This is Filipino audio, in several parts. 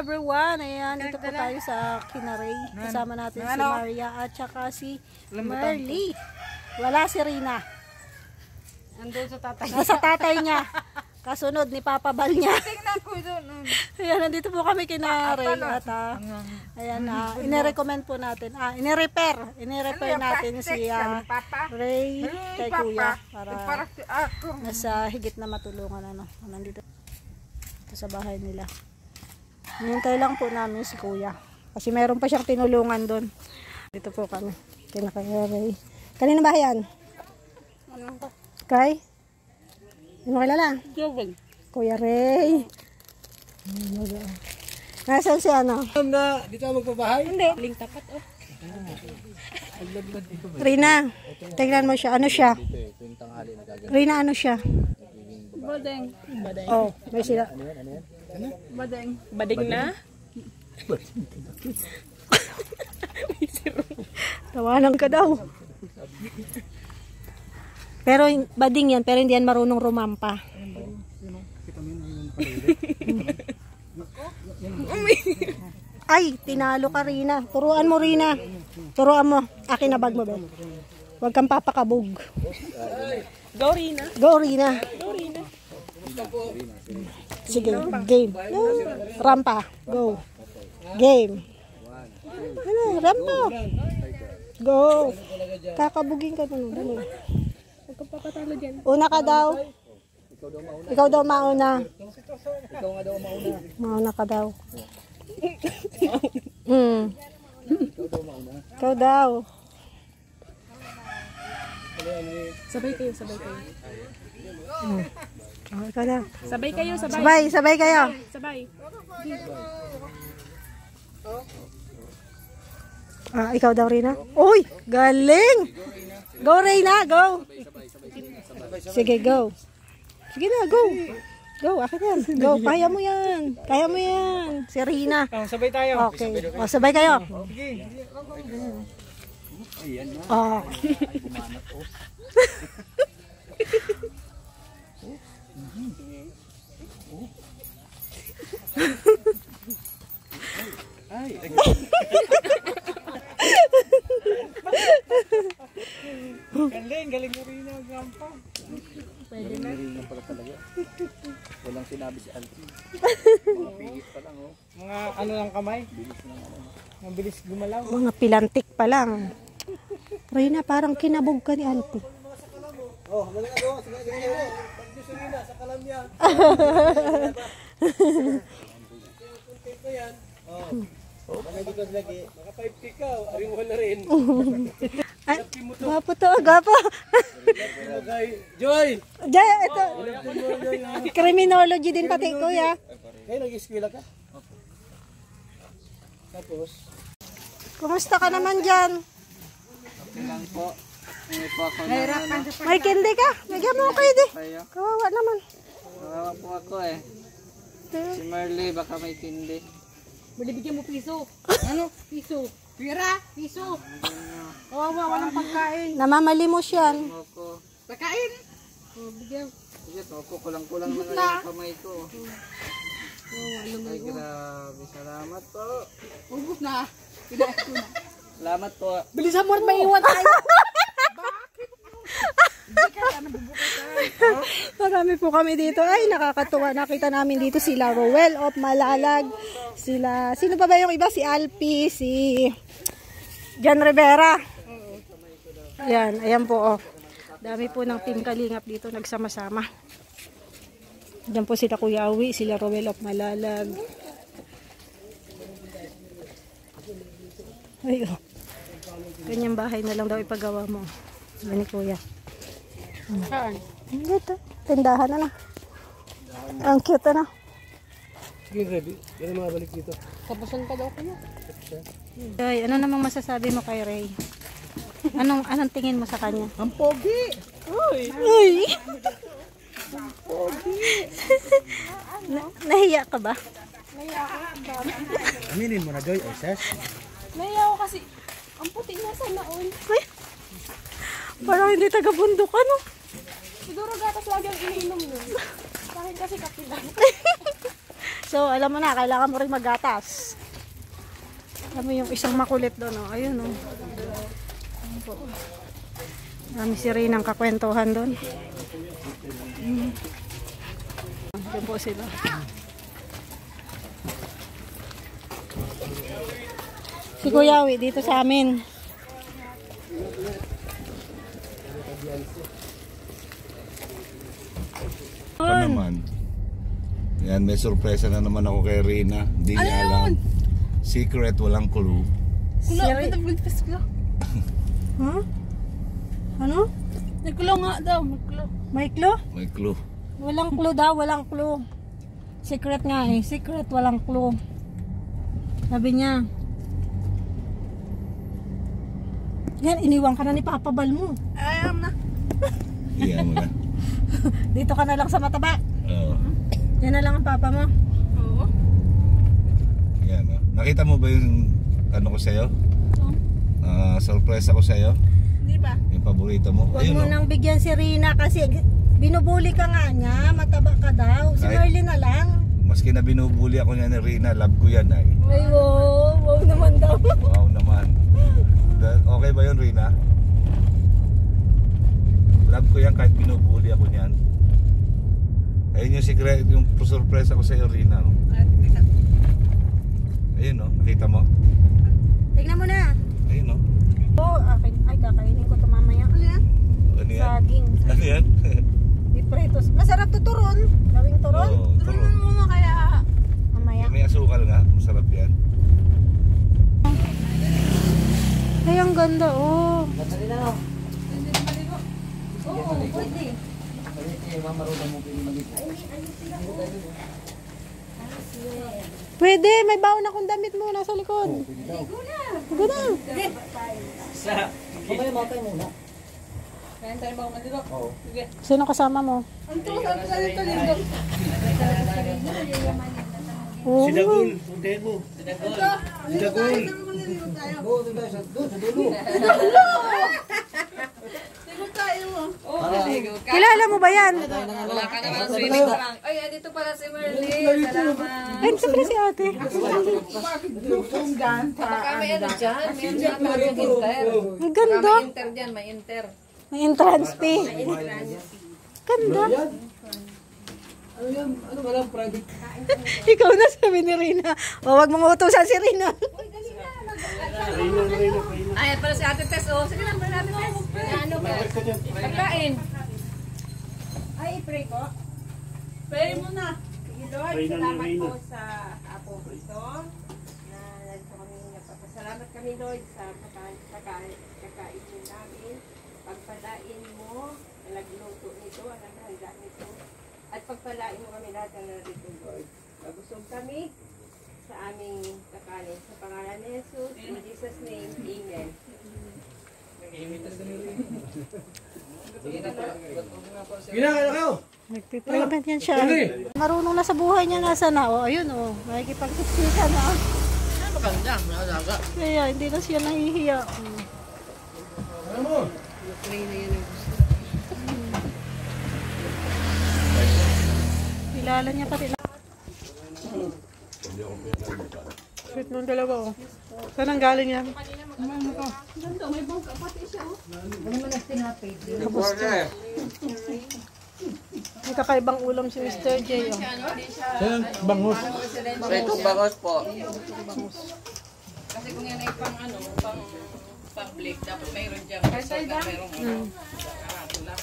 Everyone, ayan, dito po tayo sa Kinaray. Kasama natin si Maria at saka si Merly. Wala si Rina. Andun sa tatay. Nasa tatay niya. Kasunod ni Papa Bal niya. Tingnan ko doon. Ayan, nandito po kami Kinaray. At ayan, ine-recommend po natin. Ine-repair natin si Ray kay Kuya. Para nasa higit na matulungan. Nandito sa bahay nila. Hinintay lang po namin si Kuya. Kasi meron pa siyang tinulungan doon. Dito po kami. Kaya Ray. Kanina ba yan? Kay? Hindi mo kilala? Kuya Ray. Nasaan si ano? Dito magpabahay? Hindi. Ling tapat oh. Rina, tingnan mo siya. Ano siya? Rina, ano siya? Badeng. Oh, may sila. Badeng. Badeng na? Tawanan ka daw. Pero bading yan, pero hindi yan marunong rumampa. Ay, tinalo ka Rina. Turuan mo Rina. Turuan mo. Akin na bag mo ba? Huwag kang papakabog. Go Rina. Go Rina. Go Rina. Sige, game. Rampa. Go. Game. Ano, rampa. Go. Kakabugin ka nun. Dali. Huwag kang papatalo dyan. Una ka daw. Ikaw daw mauna. Ikaw nga daw mauna. Mauna ka daw. Ikaw daw mauna. Ikaw daw. Sabay kayo, sabay kayo. Ikaw daw. Sabay kayo, sabay. Sabay kayo. Sabay. Ikaw daw Rina. Uy, galing. Go Rina, go. Sige, go. Sige na, go. Go, akin yan. Go, kaya mo yan. Kaya mo yan. Si Rina. Sabay tayo. Okay. O, sabay kayo. Sige. Ayan na. Oh. Ay. Galing mo rin ang gampa. Pwede na. Galing pala talaga. Walang sinabi si Alvin. Mga pigit pa lang, oh. Mga ano lang kamay? Bilis lang ano. Mabilis gumalaw. Mga pilantik pa lang. Rina, parang kinabog ka ni Auntie. Oh, galing ako. Sige. Pag-jusulina sa kalamya. Kunti yan. Oh, magiging lagi. Maka 5K ka, aring wala rin. Ay, gapo to, gapo. Joy! Diyan, ito. Criminology din pati, Kuya. Kayo nag-eskwela ka? Tapos? Kumusta ka naman dyan? Okay lang po. May po ako na May kindi ka? Bigyan mo kayo di. Kawawa naman. Kawawa po ako eh. Si Merly baka may tindi. Bigyan mo piso. Ano? Piso. Pira? Piso. Kawawa, walang pagkain. Namamalimos yan. Ako. Pagkain? Bigyan. Sige, ako kulang-kulang na nga yung kamay ko. Ay, grabe. Salamat po. Ubus na. Pinaas ko na. Salamat po. Bilisan mo at may iwan tayo. Marami po kami dito. Ay, nakakatuwa. Nakita namin dito sila Rowell of Malalag. Sila, sino pa ba yung iba? Si Alpi, si John Rivera. Yan, ayan po. Oh. Dami po ng Team Kalingap dito nagsama-sama. Diyan po sila Kuya Awi, sila Rowell of Malalag. Ay, oh. Ganyang bahay na lang daw ipagawa mo. Yan ni Kuya. Saan? Dito. Tindahan na. Ang cute na. Sige, ready. Yan ang mga balik dito. Kapusan ka daw kayo. Ay, ano namang masasabi mo kay Ray? Anong tingin mo sa kanya? Ang pogi! Uy! Uy! Nahiya ka ba? Aminin mo na, Joy. Ay, Ses. Naiya ako kasi ang puti niya sa naon. Uy! Parang hindi taga-bundok, ano? Siguro gatas lagi ang iniinom nun. Sa akin kasi kape lang. So, alam mo na, kailangan mo rin maggatas. Alam mo yung isang makulit doon, oh. Ayun, oh. Ayun po. Marami si Rinang kakwentuhan doon. Ayun po sila. Si Kuya Wi, dito sa amin. Pa naman. Yan, may sorpresa na naman ako kay Rina. Hindi niya alam. Secret, walang clue. Huh? Ano? Nagkulo nga daw, nagkulo. May clue? May clue. Walang clue daw, walang clue. Secret nga eh. Secret, walang clue. Sabi niya. Yan, iniwan ka na ni Papa Bal mo. Ayam na. Iyan mo na. Dito ka na lang sa mataba. Oo. Yan na lang ang papa mo. Oo. Yan, oh. Nakita mo ba yung ano ko sa'yo? Surprise ako sa'yo? Hindi ba? Yung paborito mo? Huwag Ayun, mo oh. nang bigyan si Rina kasi binubuli ka nga niya. Mataba ka daw. Si Ay. Merlin na lang. Maski na binubuli ako niya ni Rina, love ko yan ay. Ay, wow. Wow naman daw. Wow naman. Okay ba yun, Rina? Love ko yan kahit binubuli ako niyan. Ayun yung secret, yung surprise ako sa iyo, Rina. Oh. Ayun, no? Nakita mo? Tignan mo na. Ayun, no? Oh, akin. Ay, kakainin ko ito mamaya. Ano yan? Ano yan? Saging. Ano yan? Ipritos. Masarap to turon. Gawing turon. Oo, turon. Ano kaya? Mamaya. May asukal nga, masarap yan. Ay, ang ganda, oh. Pwede, may baon akong damit mo nasa likod. Pwede na. Kaya tayo bang malilo? Oo. Sige. Sino kasama mo? Ang tusan sa dito lindo. Oh. Puntahin mo. Si Dagol. Sigo tayo mo. Oo, sigo ka. Kilala mo ba yan? Wala ka naman swimming lang. Ay, andito pala si Merlin. Salamat. Ay, ito pala si ate. Baka may ano dyan. May dyan yung inter. Ang ganda. May inter dyan, may inter. May entrance fee. Ganda. Ano ba lang, private? Ikaw na sabi ni Rina. O, wag mong utusan si Rina. Ay, pala si Ate Tess. Oh, sige lang, Ate Tess. Ano ba? Pagkain. Ay, pray ko. Pray mo na. Sige Lord, salamat po sa apo ito na nandito kami nagpapasalamat kami Lord sa kakain mo namin. Pagpalain mo na nagluto nito, ang naghanda nito. At pagpalain mo kami lahat na narito Lord. Pagusog kami sa aming kakanin. Sa pangalan ni Jesus, in Jesus' name, Amen. Ginagawa ka! Nagpipayment yan siya. Marunong na sa buhay niya, nasa na. O, ayun o. Nakikipagsiksikan na. Maganda, may alaga. Kaya, hindi na siya nahihiya. Ano mo? Kilala niya pati. Sweet nung dalawa o. Saan ang galing yan? Tapos to. May kakaibang ulam si Mr. J. O. Saan bangus? Ito bangos po. Kasi kung yan ay pang ano, pang public, dapat mayroon dyan. Kasi mayroon ano.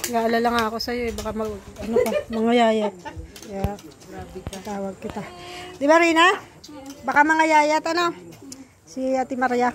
Nag-aalala nga ako sa'yo eh. Baka ano ka, mangayayat. Kaya, tawag kita. Di ba Rina? Baka mangayayat ano? Si Ate Maria.